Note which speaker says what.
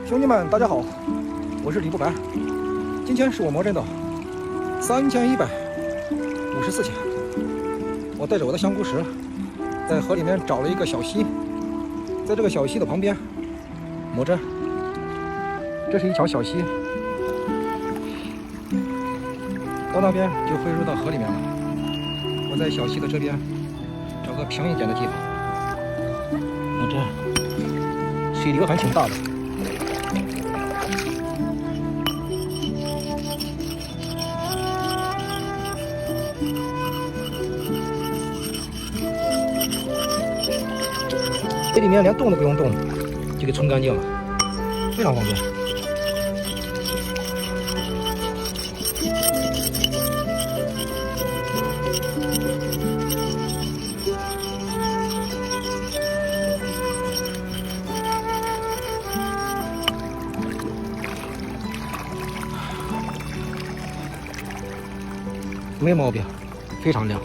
Speaker 1: 兄弟们，大家好，我是李不白。今天是我魔怔的3154天。我带着我的香菇石，在河里面找了一个小溪，在这个小溪的旁边魔怔。这是一条小溪，到那边就汇入到河里面了。我在小溪的这边找个平一点的地方魔怔，水流还挺大的。这里面连动都不用动，就给冲干净了，非常方便。没毛病，非常亮。